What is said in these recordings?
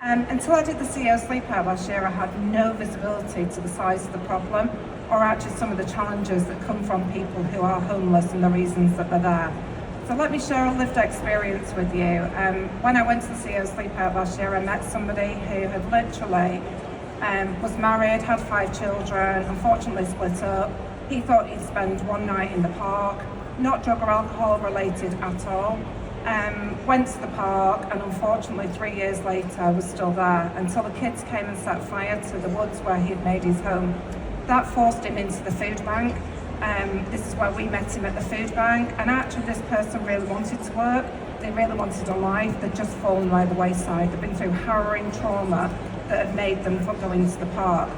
Until I did the CEO Sleep Out last year, I had no visibility to the size of the problem or actually some of the challenges that come from people who are homeless and the reasons that they're there. So let me share a lived experience with you. When I went to the CEO Sleep Out last year, I met somebody who had literally was married, had 5 children, unfortunately split up. He thought he'd spend one night in the park, not drug or alcohol related at all. Went to the park and unfortunately 3 years later was still there until the kids came and set fire to the woods where he'd made his home. That forced him into the food bank. This is where we met him at the food bank, and actually this person really wanted to work, they really wanted a life, they'd just fallen by the wayside. They'd been through harrowing trauma that had made them go into the park.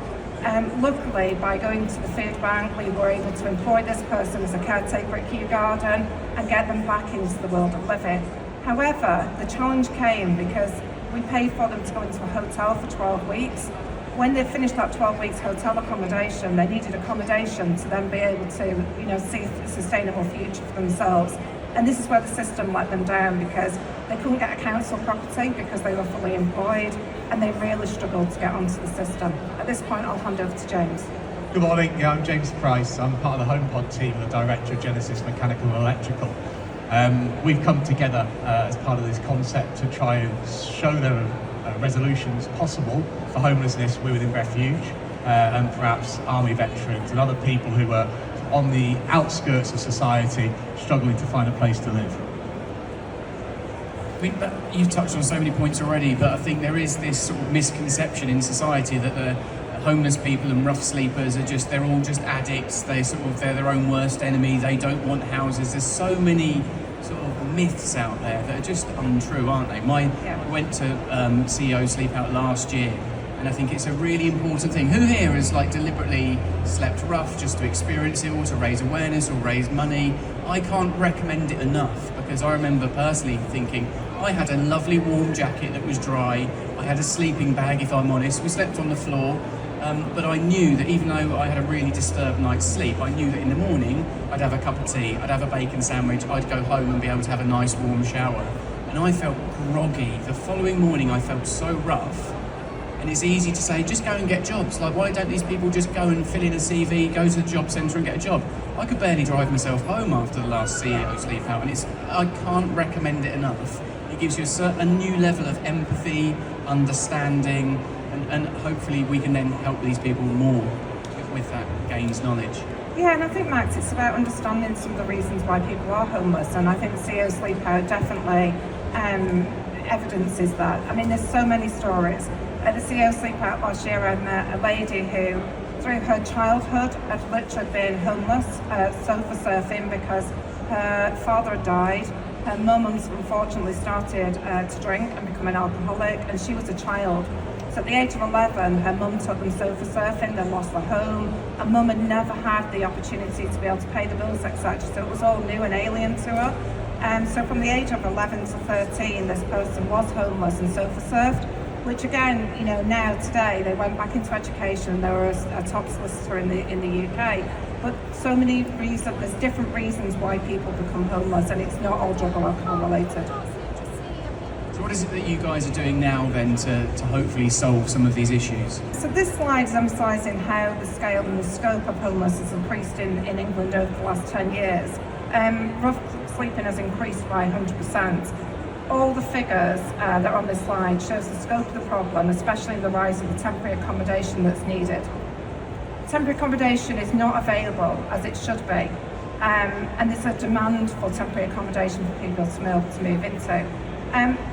Luckily, by going to the food bank, we were able to employ this person as a caretaker at Kew Garden and get them back into the world of living. However, the challenge came because we paid for them to go into a hotel for 12 weeks. When they finished that 12 weeks hotel accommodation, they needed accommodation to then be able to, see a sustainable future for themselves. And this is where the system let them down because they couldn't get a council property because they were fully employed, and they really struggled to get onto the system. At this point, I'll hand over to James. Good morning, I'm James Price. I'm part of the HomePod team and the Director of Genesis Mechanical and Electrical. We've come together as part of this concept to try and show there are resolutions possible for homelessness within refuge and perhaps army veterans and other people who are on the outskirts of society struggling to find a place to live. I mean, you've touched on so many points already, but I think there is this sort of misconception in society that the homeless people and rough sleepers they're all just addicts, they're their own worst enemy, they don't want houses. There's so many sort of myths out there that are just untrue, aren't they? I went to CEO Sleep Out last year, and I think it's a really important thing. Who here has deliberately slept rough just to experience it or to raise awareness or raise money? I can't recommend it enough, because I remember personally thinking, I had a lovely warm jacket that was dry, I had a sleeping bag if I'm honest, we slept on the floor, but I knew that even though I had a really disturbed night's sleep, I knew that in the morning I'd have a cup of tea, I'd have a bacon sandwich, I'd go home and be able to have a nice warm shower. And I felt groggy. The following morning I felt so rough. And it's easy to say, just go and get jobs. Why don't these people just go and fill in a CV, go to the job centre and get a job? I could barely drive myself home after the last CEO Sleep Out, and I can't recommend it enough. It gives you a new level of empathy, understanding, and hopefully we can then help these people more with that gains knowledge. Yeah, and I think, Max, it's about understanding some of the reasons why people are homeless, and I think CEO Sleep Out definitely evidences that. I mean, there's so many stories. At the CEO Sleep Out last year, I met a lady who, through her childhood, had literally been homeless, sofa surfing because her father had died. Her mum unfortunately started to drink and become an alcoholic, and she was a child. So at the age of 11, her mum took them sofa surfing, they lost their home, and mum had never had the opportunity to be able to pay the bills, etc. So it was all new and alien to her. So from the age of 11 to 13, this person was homeless and sofa surfed, which again, now today, they went back into education and they were a top solicitor in the UK. But so many reasons, there's different reasons why people become homeless, and it's not all drug or alcohol related. So what is it that you guys are doing now then to hopefully solve some of these issues? So this slide is emphasising how the scale and the scope of homelessness has increased in England over the last 10 years. Rough sleeping has increased by 100%. All the figures that are on this slide shows the scope of the problem, especially the rise of the temporary accommodation that's needed. Temporary accommodation is not available as it should be, and there's a demand for temporary accommodation for people to be able to move into.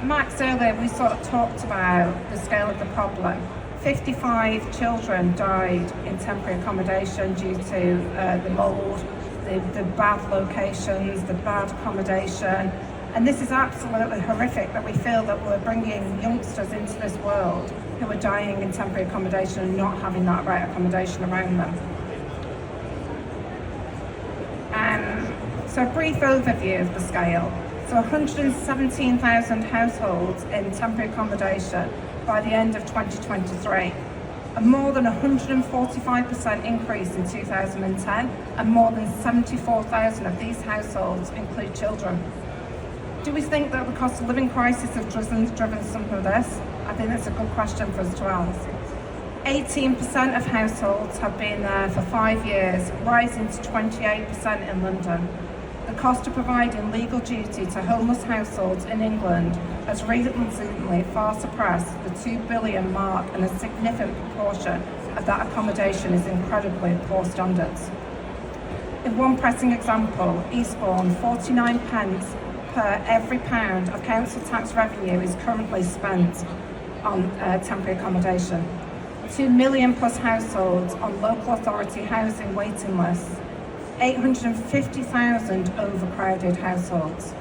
Max, earlier we sort of talked about the scale of the problem. 55 children died in temporary accommodation due to the mould, the bad locations, the bad accommodation. And this is absolutely horrific that we feel that we're bringing youngsters into this world who are dying in temporary accommodation and not having that right accommodation around them. So a brief overview of the scale. So 117,000 households in temporary accommodation by the end of 2023. A more than 145% increase in 2010, and more than 74,000 of these households include children. Do we think that the cost of living crisis has driven some of this? I I think that's a good question for us to ask. 18% of households have been there for 5 years, rising to 28% in London. The cost of providing legal duty to homeless households in England has recently far surpassed the 2 billion mark, and a significant proportion of that accommodation is incredibly poor standards. In one pressing example, Eastbourne, 49 pence per every pound of council tax revenue is currently spent on temporary accommodation. 2 million plus households on local authority housing waiting lists. 850,000 overcrowded households.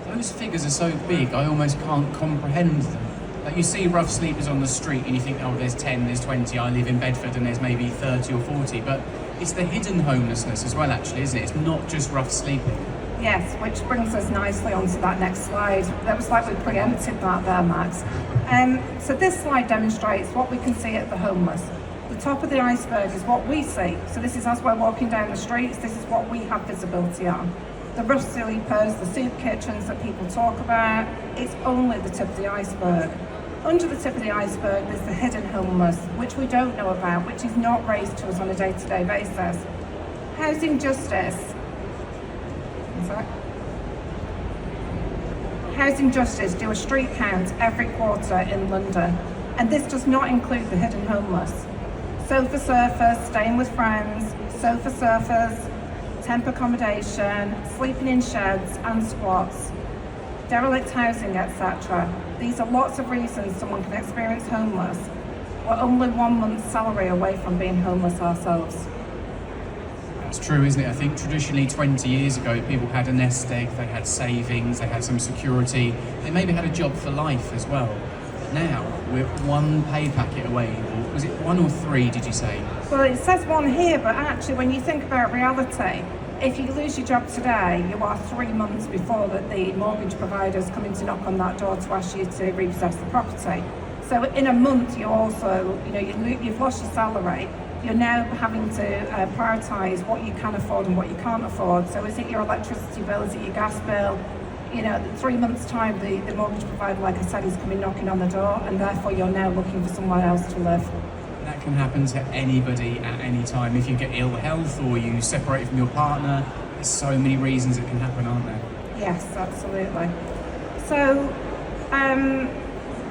Those figures are so big, I almost can't comprehend them. Like, you see rough sleepers on the street and you think, oh, there's 10, there's 20, I live in Bedford and there's maybe 30 or 40, but it's the hidden homelessness as well, actually, isn't it? It's not just rough sleeping. Yes, which brings us nicely onto that next slide. That was like we preempted that there, Max. So this slide demonstrates what we can see at the homeless. The top of the iceberg is what we see. So this is as we're walking down the streets, this is what we have visibility on. The rough sleepers, the soup kitchens that people talk about, it's only the tip of the iceberg. Under the tip of the iceberg, there's the hidden homeless, which we don't know about, which is not raised to us on a day-to-day basis. Housing justice. Housing Justice do a street count every quarter in London, and this does not include the hidden homeless. Sofa surfers, staying with friends, sofa surfers, temp accommodation, sleeping in sheds and squats, derelict housing, etc. These are lots of reasons someone can experience homeless. We're only 1 month's salary away from being homeless ourselves. It's true, isn't it? I think traditionally 20 years ago, people had a nest egg, they had savings, they had some security, they maybe had a job for life as well. Now, we're one pay packet away, or was it 1 or 3, did you say? Well, it says 1 here, but actually when you think about reality, if you lose your job today, you are 3 months before that the mortgage provider's coming to knock on that door to ask you to repossess the property. So in a month, you also, you've lost your salary. You're now having to prioritise what you can afford and what you can't afford. So is it your electricity bill, is it your gas bill? 3 months' time, the mortgage provider, like I said, is coming knocking on the door, and therefore you're now looking for somewhere else to live. That can happen to anybody at any time. If you get ill health or you separate from your partner, there's so many reasons it can happen, aren't there? Yes, absolutely. So,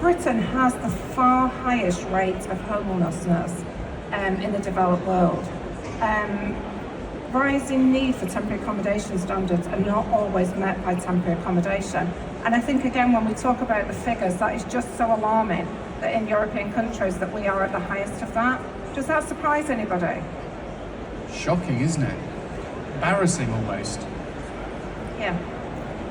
Britain has the far highest rate of homelessness in the developed world. Rising need for temporary accommodation standards are not always met by temporary accommodation. And I think, again, when we talk about the figures, that is just so alarming that in European countries that we are at the highest of that. Does that surprise anybody? Shocking, isn't it? Embarrassing almost. Yeah.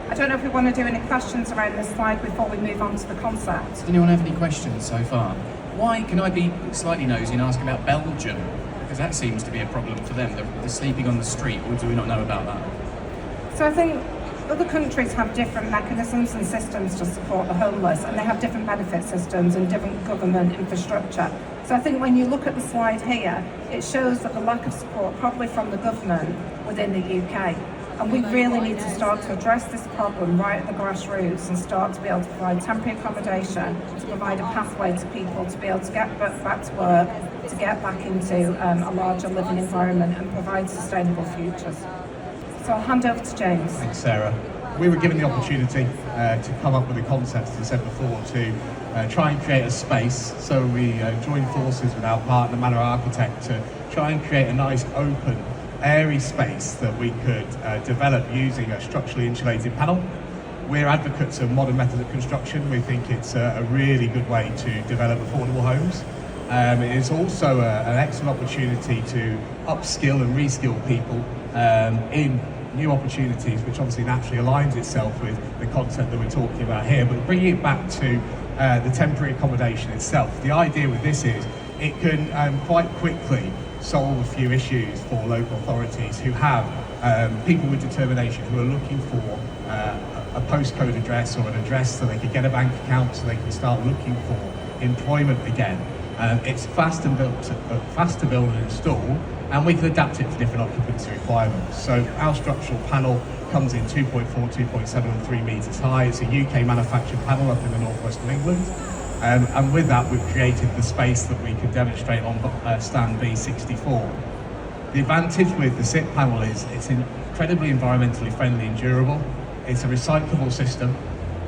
I don't know if we want to do any questions around this slide before we move on to the concept. Does anyone have any questions so far? Why, can I be slightly nosy and ask about Belgium? Because that seems to be a problem for them, the sleeping on the street, or do we not know about that? So I think other countries have different mechanisms and systems to support the homeless, and they have different benefit systems and different government infrastructure. So I think when you look at the slide here, it shows that the lack of support probably from the government within the UK. And we really need to start to address this problem right at the grassroots and start to be able to provide temporary accommodation, to provide a pathway to people to be able to get back to work, to get back into a larger living environment and provide sustainable futures. So I'll hand over to James. Thanks, Sarah. We were given the opportunity to come up with a concept, as I said before, to try and create a space. So we joined forces with our partner, Manor Architect, to try and create a nice open airy space that we could develop using a structurally insulated panel. We're advocates of modern methods of construction. We think it's a really good way to develop affordable homes. It is also an excellent opportunity to upskill and reskill people in new opportunities, which obviously naturally aligns itself with the concept that we're talking about here. But bringing it back to the temporary accommodation itself, the idea with this is it can quite quickly solve a few issues for local authorities who have people with determination who are looking for a postcode address or an address so they can get a bank account so they can start looking for employment again. It's fast to build and install, and we can adapt it for different occupancy requirements. So our structural panel comes in 2.4, 2.7 and 3 metres high. It's a UK manufactured panel up in the northwest of England. And with that, we've created the space that we can demonstrate on stand B64. The advantage with the SIP panel is it's incredibly environmentally friendly and durable. It's a recyclable system.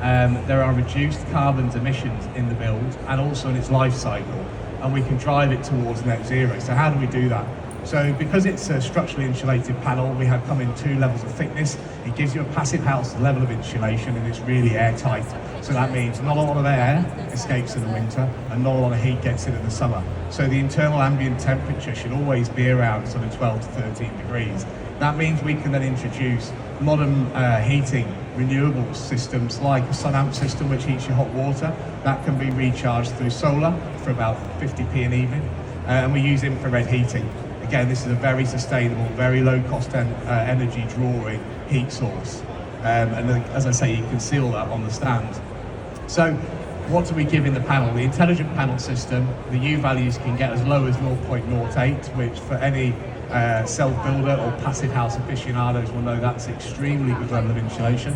There are reduced carbon emissions in the build and also in its life cycle, and we can drive it towards net zero. So how do we do that? So because it's a structurally insulated panel, we have come in 2 levels of thickness. It gives you a passive house level of insulation, and it's really airtight. So that means not a lot of air escapes in the winter and not a lot of heat gets in the summer. So the internal ambient temperature should always be around sort of 12 to 13 degrees. That means we can then introduce modern heating renewable systems like a sun amp system which heats your hot water. That can be recharged through solar for about 50p an evening, and we use infrared heating. Again, this is a very sustainable, very low cost energy drawing heat source. And as I say, you can see all that on the stand. So what do we give in the panel? The intelligent panel system, the U values can get as low as 0.08, which for any self-builder or passive house aficionados will know that's extremely good level of insulation.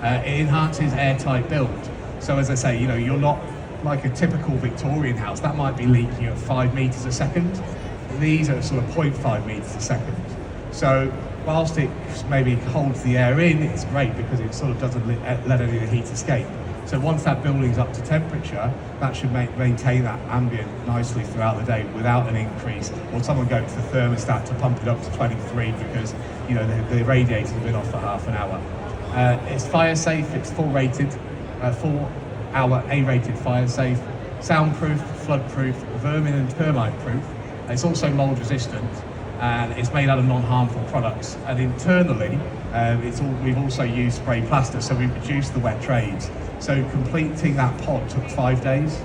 It enhances airtight build. So as I say, you're not like a typical Victorian house. That might be leaking at 5 metres a second. These are sort of 0.5 metres a second. So whilst it maybe holds the air in, it's great because it sort of doesn't let any of the heat escape. So once that building's up to temperature, that should maintain that ambient nicely throughout the day without an increase, or someone going to the thermostat to pump it up to 23 because the radiator's been off for half an hour. It's fire safe, it's full rated, 4-hour A-rated fire safe, soundproof, flood-proof, vermin and termite proof. It's also mold resistant, and it's made out of non-harmful products. And internally, we've also used spray plaster, so we've reduced the wet trades. So completing that pod took 5 days,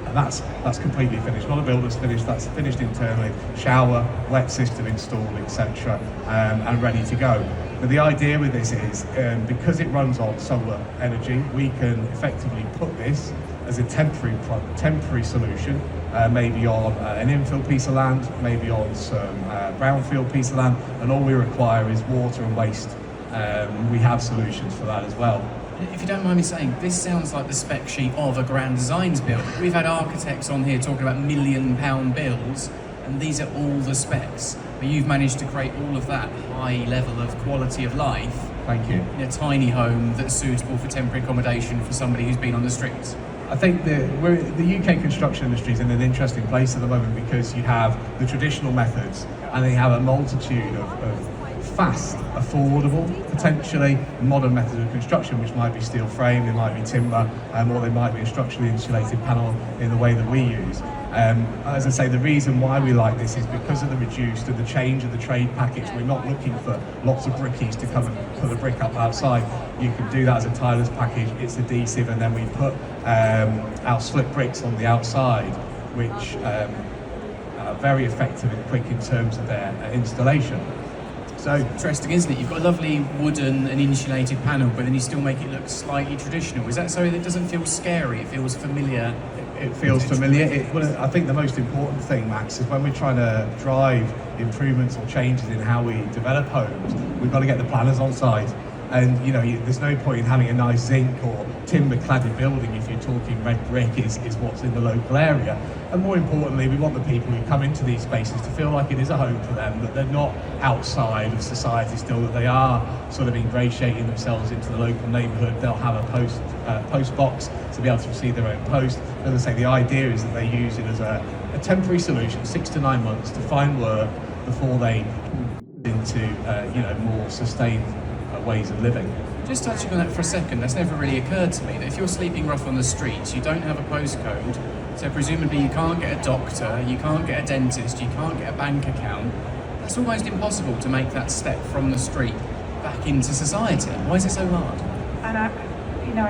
and that's completely finished. Not a builder's finished, that's finished internally. Shower, wet system installed, etc., and ready to go. But the idea with this is, because it runs on solar energy, we can effectively put this as a temporary solution, maybe on an infill piece of land, maybe on some brownfield piece of land, and all we require is water and waste. We have solutions for that as well. If you don't mind me saying, this sounds like the spec sheet of a grand designs build. We've had architects on here talking about £1 million builds, and these are all the specs. But you've managed to create all of that high level of quality of life. Thank you. In a tiny home that's suitable for temporary accommodation for somebody who's been on the streets. I think the UK construction industry is in an interesting place at the moment because you have the traditional methods and they have a multitude of fast, affordable, potentially modern methods of construction, which might be steel frame, they might be timber, or they might be a structurally insulated panel in the way that we use. As I say, the reason why we like this is because of the reduced and the change of the trade package. We're not looking for lots of brickies to come and put a brick up outside. You can do that as a tiler's package, it's adhesive, and then we put our slip bricks on the outside, which are very effective and quick in terms of their installation. So interesting, isn't it? You've got a lovely wooden and insulated panel, but then you still make it look slightly traditional. Is that so that it doesn't feel scary? It feels familiar. It feels familiar. I think the most important thing, Max, is when we're trying to drive improvements or changes in how we develop homes, we've got to get the planners on side. And there's no point in having a nice zinc or timber-cladded building if you're talking red brick is what's in the local area. And more importantly, we want the people who come into these spaces to feel like it is a home for them, that they're not outside of society still, that they are sort of ingratiating themselves into the local neighbourhood. They'll have a post box to be able to receive their own post. As I say, the idea is that they use it as a temporary solution, 6 to 9 months, to find work before they into more sustained ways of living. Just touching on that for a second, that's never really occurred to me, that if you're sleeping rough on the streets, you don't have a postcode, so presumably you can't get a doctor, you can't get a dentist, you can't get a bank account. That's almost impossible to make that step from the street back into society. Why is it so hard? And I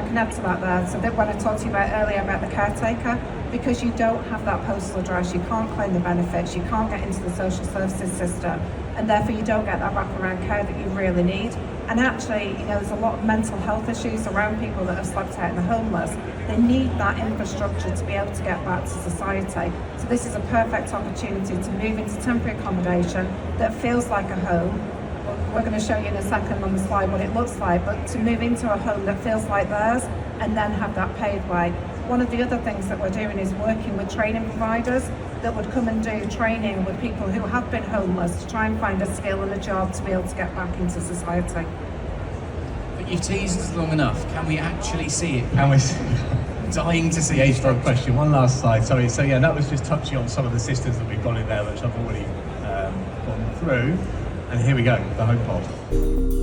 can add to that there. So that when I talked to you about earlier about the caretaker, because you don't have that postal address, you can't claim the benefits, you can't get into the social services system, and therefore you don't get that wraparound care that you really need. And actually, there's a lot of mental health issues around people that have slept out and are homeless. They need that infrastructure to be able to get back to society. So this is a perfect opportunity to move into temporary accommodation that feels like a home. We're going to show you in a second on the slide what it looks like, but to move into a home that feels like theirs and then have that paid way. One of the other things that we're doing is working with training providers that would come and do training with people who have been homeless to try and find a skill and a job to be able to get back into society. But you've teased us long enough. Can we actually see it? And we're Dying to see the it. H-Dog question. One last slide. Sorry. So yeah, that was just touching on some of the systems that we've got in there, which I've already gone through. And here we go, the HomePod.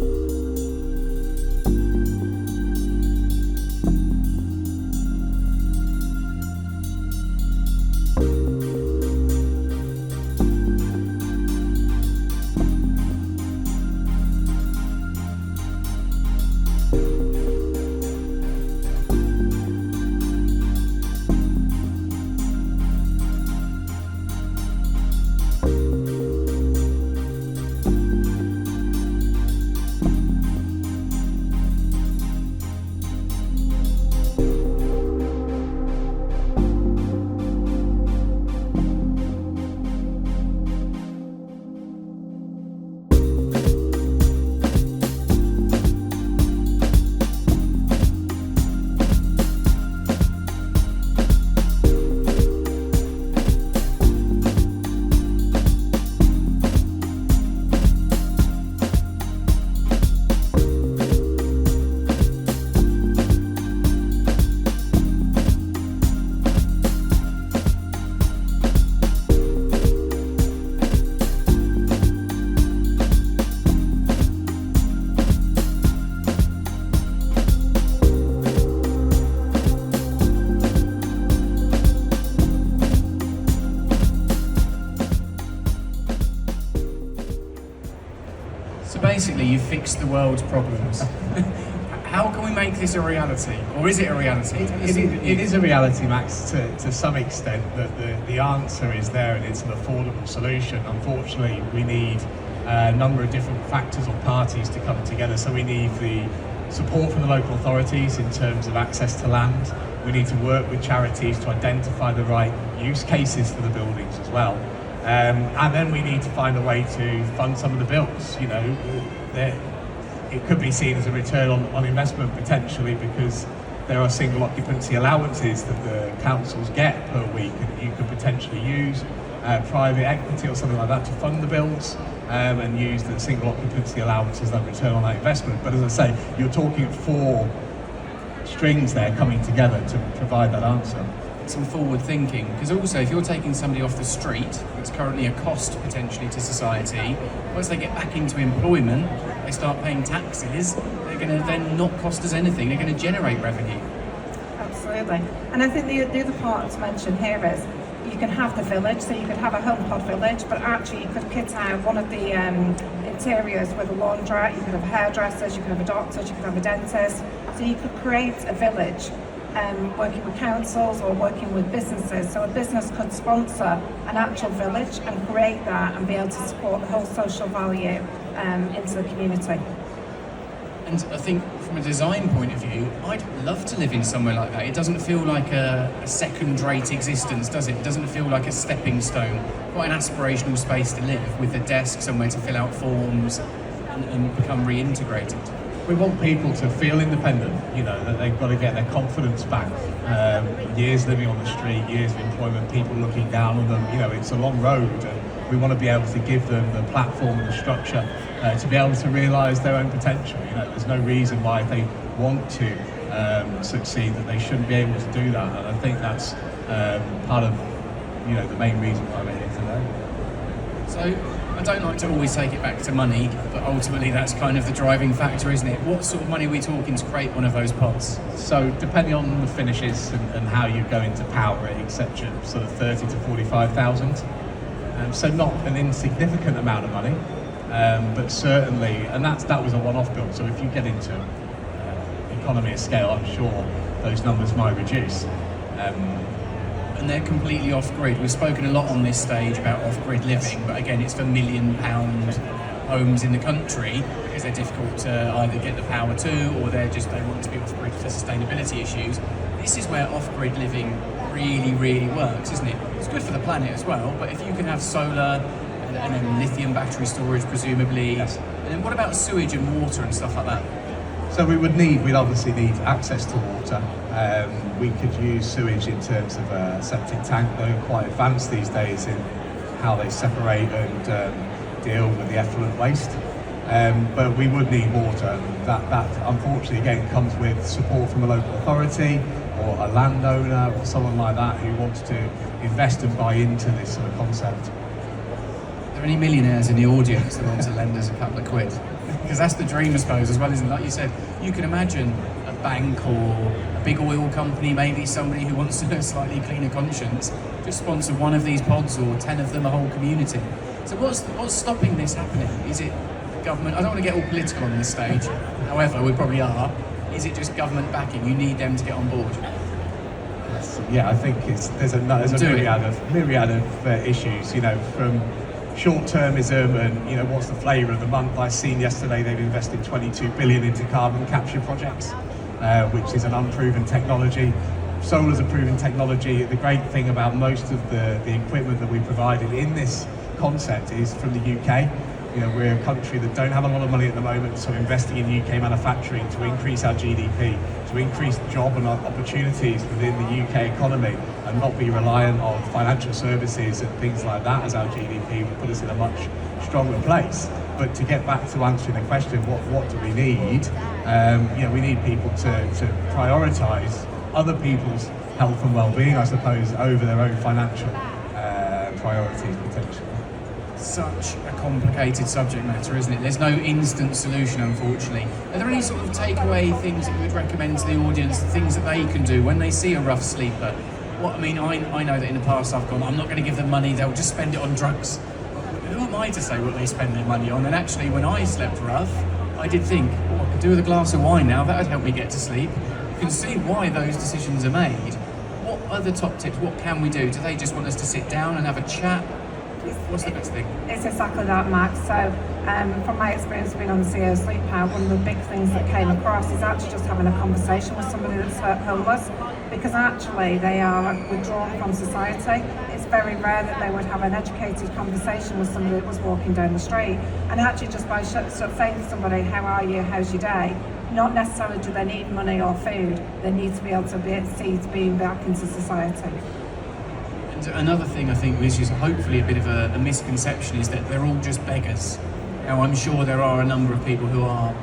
So basically, you've fixed the world's problems. How can we make this a reality? Or is it a reality? It is a reality, Max, to some extent, that the answer is there and it's an affordable solution. Unfortunately, we need a number of different factors or parties to come together. So we need the support from the local authorities in terms of access to land. We need to work with charities to identify the right use cases for the buildings as well. And then we need to find a way to fund some of the bills. It could be seen as a return on investment potentially, because there are single occupancy allowances that the councils get per week, and you could potentially use private equity or something like that to fund the bills, and use the single occupancy allowances, that return on that investment. But as I say, you're talking 4 strings there coming together to provide that answer. Some forward thinking, because also if you're taking somebody off the street, it's currently a cost potentially to society. Once they get back into employment, they start paying taxes, they're going to then not cost us anything, they're going to generate revenue. Absolutely. And I think the other part to mention here is you can have the village, so you could have a HomePod village, but actually you could kit out one of the interiors with a laundrette, you could have hairdressers, you could have a doctor, you could have a dentist. So you could create a village working with councils or working with businesses. So a business could sponsor an actual village and create that and be able to support the whole social value into the community. And I think from a design point of view, I'd love to live in somewhere like that. It doesn't feel like a second-rate existence, does it? It doesn't feel like a stepping stone. Quite an aspirational space to live, with a desk somewhere to fill out forms and become reintegrated. We want people to feel independent, that they've got to get their confidence back. Years living on the street, years of employment, people looking down on them, it's a long road, and we want to be able to give them the platform and the structure to be able to realise their own potential. There's no reason why, if they want to succeed, that they shouldn't be able to do that. And I think that's part of, the main reason why we're here today. So, I don't like to always take it back to money, but ultimately that's kind of the driving factor, isn't it? What sort of money are we talking to create one of those pods? So depending on the finishes and how you go into power it, etc., sort of 30 to 45,000. So not an insignificant amount of money, but certainly, and that was a one-off build. So if you get into economy of scale, I'm sure those numbers might reduce. And they're completely off-grid. We've spoken a lot on this stage about off-grid living, but again, it's for £1 million homes in the country because they're difficult to either get the power to, or they want to be off-grid for sustainability issues. This is where off-grid living really, really works, isn't it? It's good for the planet as well, but if you can have solar and then lithium battery storage, presumably, Yes. and then what about sewage and water and stuff like that? So we'd obviously need access to water. We could use sewage in terms of a septic tank. They're quite advanced these days in how they separate and deal with the effluent waste. But we would need water. That unfortunately again comes with support from a local authority or a landowner or someone like that who wants to invest and buy into this sort of concept. Are there any millionaires in the audience that want to lend us a couple of quid? Because that's the dream, I suppose, as well, isn't it? Like you said, you can imagine a bank or a big oil company, maybe somebody who wants a slightly cleaner conscience, just sponsor one of these pods or 10 of them, a whole community. So what's stopping this happening? Is it government? I don't want to get all political on this stage, however, we probably are. Is it just government backing? You need them to get on board. Yeah, I think there's a myriad of issues, from short-termism and what's the flavour of the month. I seen yesterday they've invested 22 billion into carbon capture projects, which is an unproven technology. Solar's a proven technology. The great thing about most of the equipment that we provided in this concept is from the UK. We're a country that don't have a lot of money at the moment, so investing in UK manufacturing to increase our GDP, to increase job and opportunities within the UK economy and not be reliant on financial services and things like that as our GDP will put us in a much stronger place. But to get back to answering the question, what do we need? We need people to prioritise other people's health and well-being, I suppose, over their own financial priorities potentially. Such a complicated subject matter, isn't it? There's no instant solution, unfortunately. Are there any sort of takeaway things that you would recommend to the audience, things that they can do when they see a rough sleeper? I know that in the past I've gone, I'm not going to give them money, they'll just spend it on drugs. Who am I to say what they spend their money on? And actually, when I slept rough, I did think, I could do with a glass of wine now, that would help me get to sleep. You can see why those decisions are made. What other top tips, what can we do? Do they just want us to sit down and have a chat? What's the best thing? It's exactly that, Max. So from my experience being on the CEO Sleep Power, one of the big things that came across is actually just having a conversation with somebody that's homeless, because actually they are withdrawn from society. It's very rare that they would have an educated conversation with somebody that was walking down the street. And actually just by sort of saying to somebody, how are you, how's your day? Not necessarily do they need money or food, they need to be able to see to being back into society. Another thing I think which is hopefully a bit of a misconception is that they're all just beggars. Now I'm sure there are a number of people who are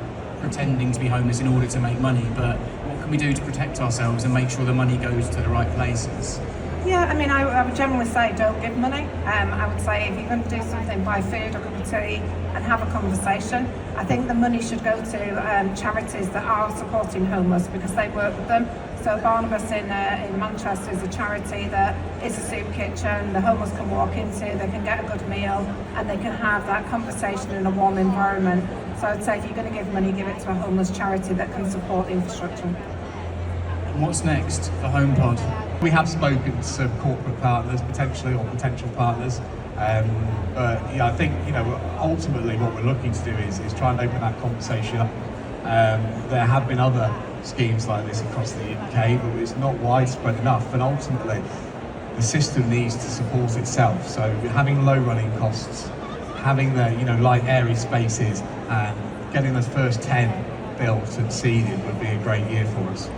pretending to be homeless in order to make money, but what can we do to protect ourselves and make sure the money goes to the right places? Yeah, I mean, I would generally say don't give money. I would say if you're going to do something, buy food or cup of tea and have a conversation. I think the money should go to charities that are supporting homeless because they work with them. So Barnabas in Manchester is a charity that is a soup kitchen. The homeless can walk into, they can get a good meal and they can have that conversation in a warm environment. So I'd say if you're going to give money, give it to a homeless charity that can support the infrastructure. And what's next for HomePod? We have spoken to some corporate partners potentially or potential partners, but I think ultimately what we're looking to do is try and open that conversation up. There have been other schemes like this across the UK, but it's not widespread enough, and ultimately the system needs to support itself. So having low running costs, having the light airy spaces, and getting those first 10 built and seeded would be a great year for us.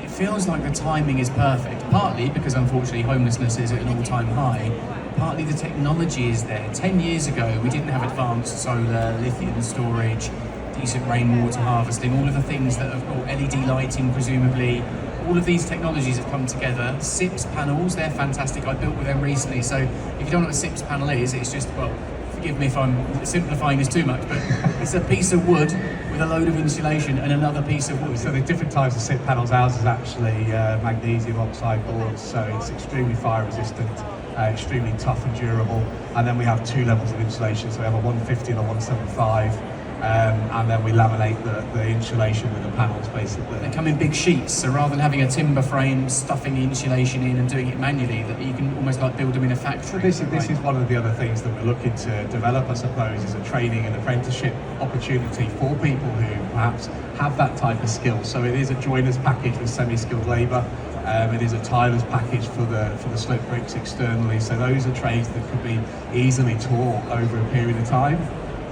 It feels like the timing is perfect, partly because unfortunately homelessness is at an all-time high, partly the technology is there. 10 years ago we didn't have advanced solar, lithium storage, decent rainwater harvesting, all of the things that have got LED lighting presumably, all of these technologies have come together. SIPS panels, they're fantastic, I built with them recently, so if you don't know what a SIPS panel is, it's just, well, forgive me if I'm simplifying this too much, but it's a piece of wood with a load of insulation and another piece of wood. So the different types of SIP panels, ours is actually magnesium oxide boards, so it's extremely fire resistant, extremely tough and durable, and then we have two levels of insulation, so we have a 150 and a 175. and then we laminate the insulation with the panels basically. They come in big sheets, so rather than having a timber frame, stuffing the insulation in and doing it manually, that you can almost like build them in a factory. So this is one of the other things that we're looking to develop, I suppose, is a training and apprenticeship opportunity for people who perhaps have that type of skill. So it is a joiner's package with semi-skilled labour. It is a tiler's package for the slip bricks externally. So those are trades that could be easily taught over a period of time.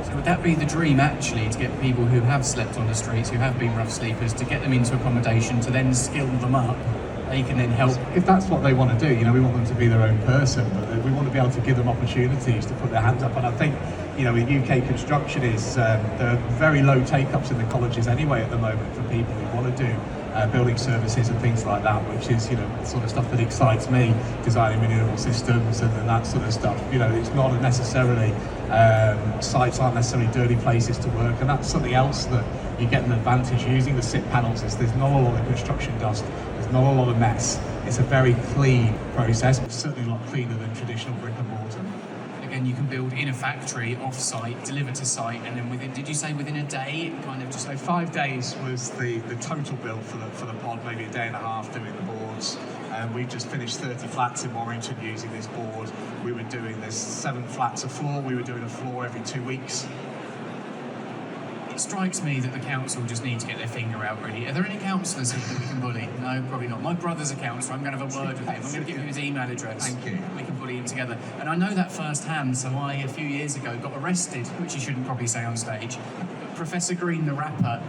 So would that be the dream, actually, to get people who have slept on the streets, who have been rough sleepers, to get them into accommodation, to then skill them up? They can then help. If that's what they want to do, we want them to be their own person, but we want to be able to give them opportunities to put their hands up. And I think, in UK construction there are very low take-ups in the colleges anyway at the moment for people who want to do building services and things like that, which is, sort of stuff that excites me, designing renewable systems and that sort of stuff. It's not necessarily, sites aren't necessarily dirty places to work, and that's something else that you get an advantage using the SIP panels is there's not a lot of construction dust, there's not a lot of mess. It's a very clean process, but certainly a lot cleaner than traditional brick and mortar. Again, you can build in a factory, off-site, deliver to site, and then within a day, it kind of just... So 5 days was the total build for the pod, maybe a day and a half doing the boards. We've just finished 30 flats in Warrington using this board. We were doing this 7 flats a floor. We were doing a floor every 2 weeks. It strikes me that the council just need to get their finger out, really. Are there any councillors who we can bully? No, probably not. My brother's a councillor. I'm going to have a word with him. I'm going to give him his email address. Thank you. We can bully him together. And I know that firsthand, so I, a few years ago, got arrested, which you shouldn't probably say on stage. But Professor Green, the rapper,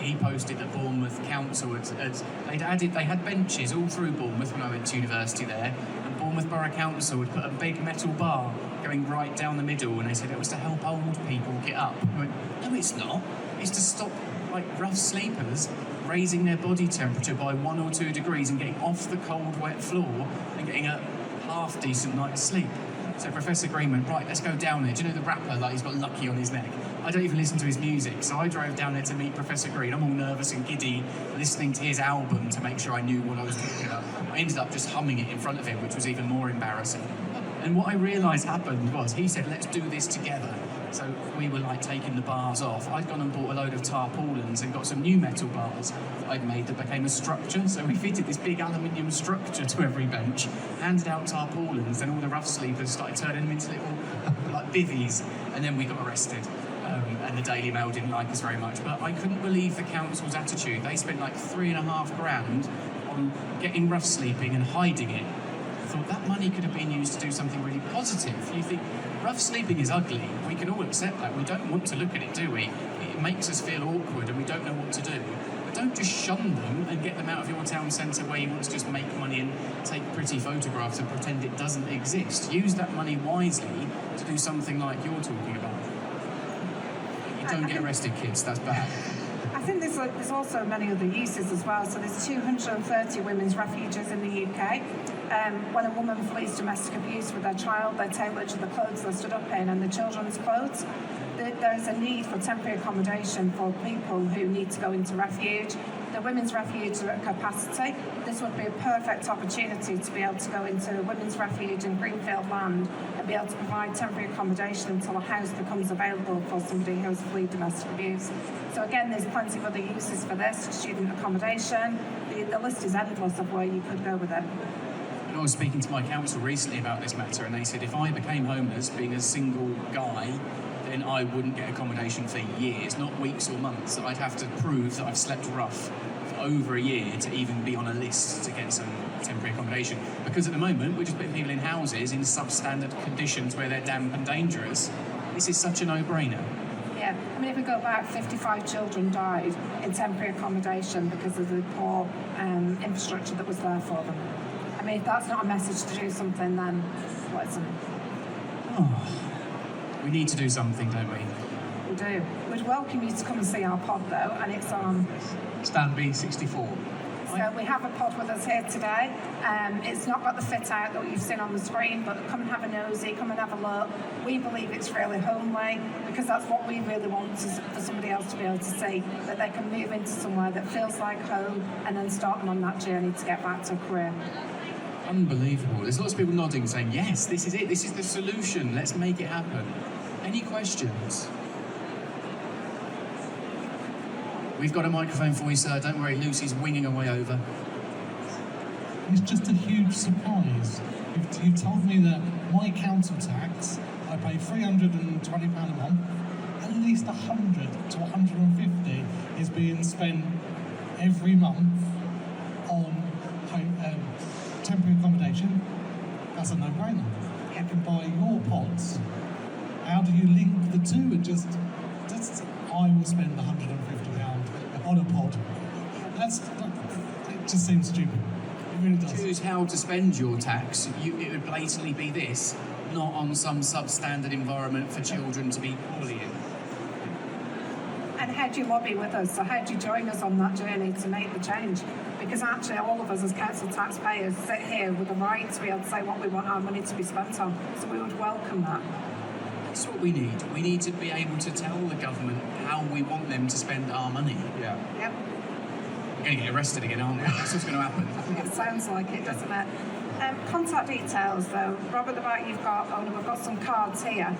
he posted that Bournemouth Council they had benches all through Bournemouth when I went to university there, and Bournemouth Borough Council had put a big metal bar going right down the middle, and they said it was to help old people get up. I went, no, it's not. It's to stop rough sleepers raising their body temperature by 1 or 2 degrees and getting off the cold, wet floor and getting a half decent night's sleep. So Professor Green went, right, let's go down there. Do you know the rapper, he's got Lucky on his neck? I don't even listen to his music, so I drove down there to meet Professor Green. I'm all nervous and giddy, listening to his album to make sure I knew what I was talking about. I ended up just humming it in front of him, which was even more embarrassing. And what I realised happened was, he said, let's do this together. So we were taking the bars off. I'd gone and bought a load of tarpaulins and got some new metal bars I'd made that became a structure. So we fitted this big aluminium structure to every bench, handed out tarpaulins, then all the rough sleepers started turning them into little bivvies, and then we got arrested. And the Daily Mail didn't like us very much. But I couldn't believe the council's attitude. They spent $3.5 grand on getting rough sleeping and hiding it. I thought that money could have been used to do something really positive. You think, rough sleeping is ugly. We can all accept that. We don't want to look at it, do we? It makes us feel awkward and we don't know what to do. But don't just shun them and get them out of your town centre where you want to just make money and take pretty photographs and pretend it doesn't exist. Use that money wisely to do something like you're talking about. You don't get arrested, kids. That's bad. I think there's also many other uses as well. So there's 230 women's refuges in the UK. When a woman flees domestic abuse with their child, they're tailored to the clothes they're stood up in and the children's clothes. There is a need for temporary accommodation for people who need to go into refuge. The women's refuge are at capacity. This would be a perfect opportunity to be able to go into a women's refuge in Greenfield land and be able to provide temporary accommodation until a house becomes available for somebody who has fled domestic abuse. So again, there's plenty of other uses for this, student accommodation. The list is endless of where you could go with it. I was speaking to my council recently about this matter, and they said if I became homeless, being a single guy, then I wouldn't get accommodation for years, not weeks or months. I'd have to prove that I've slept rough for over a year to even be on a list to get some temporary accommodation. Because at the moment, we're just putting people in houses in substandard conditions where they're damp and dangerous. This is such a no-brainer. Yeah, I mean, if we go back, 55 children died in temporary accommodation because of the poor infrastructure that was there for them. I mean, if that's not a message to do something, then what isn't? We need to do something, don't we? We do. We'd welcome you to come and see our pod, though, and it's on Stand B64. So we have a pod with us here today. It's not got the fit out that you've seen on the screen, but come and have a nosy, come and have a look. We believe it's really homely because that's what we really want for somebody else to be able to see, that they can move into somewhere that feels like home and then start them on that journey to get back to a career. Unbelievable. There's lots of people nodding, saying, yes, this is it, this is the solution, let's make it happen. Any questions? We've got a microphone for you, sir. Don't worry, Lucy's winging her way over. It's just a huge surprise. You've told me that my council tax, I pay £320 a month, at least 100 to 150 is being spent every month on temporary accommodation. That's a no-brainer. You can buy your pods. How do you link the two? I will spend £150 on a pod. It just seems stupid. It really does. Choose how to spend your tax. It would blatantly be this, not on some substandard environment for children to be poorly in. And how do you lobby with us? So how do you join us on that journey to make the change? Because actually all of us as council taxpayers sit here with the right to be able to say what we want our money to be spent on. So we would welcome that. That's what we need. We need to be able to tell the government how we want them to spend our money. Yeah. Yep. We're going to get arrested again, aren't we? That's what's going to happen. It sounds like it, doesn't it? Contact details though. Rob, at the back we've got some cards here.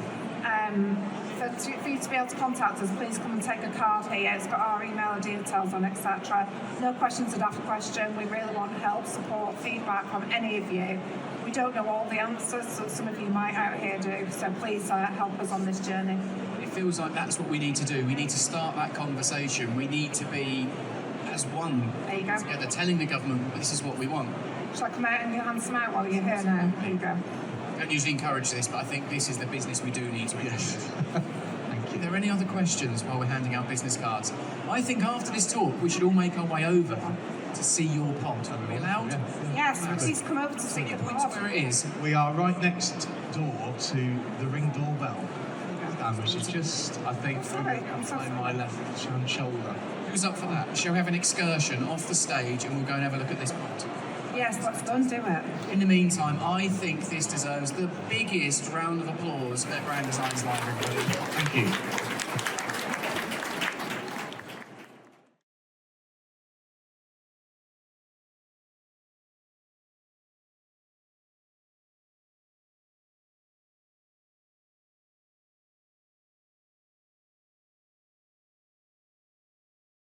For you to be able to contact us, please come and take a card here. It's got our email details on, etc. No questions are daft question. We really want help, support, feedback from any of you. We don't know all the answers, so some of you might out here do. So please help us on this journey. It feels like that's what we need to do. We need to start that conversation. We need to be as one There you go. together, telling the government this is what we want. Shall I come out and hand some out while you're here now? There you go. I don't usually encourage this, but I think this is the business we do need to encourage. Thank you. Are there any other questions while we're handing out business cards? I think after this talk, we should all make our way over to see your pod. Are we allowed? Yes, please come over to see Can the you point to pod. where it is? We are right next door to the Ring doorbell, which is just, I think, sorry, I'm so behind my left-hand shoulder. Who's up for that? Shall we have an excursion off the stage and we'll go and have a look at this pod? Yes, let's go and do it. In the meantime, I think this deserves the biggest round of applause at Grand Design's Live, everybody. Thank you.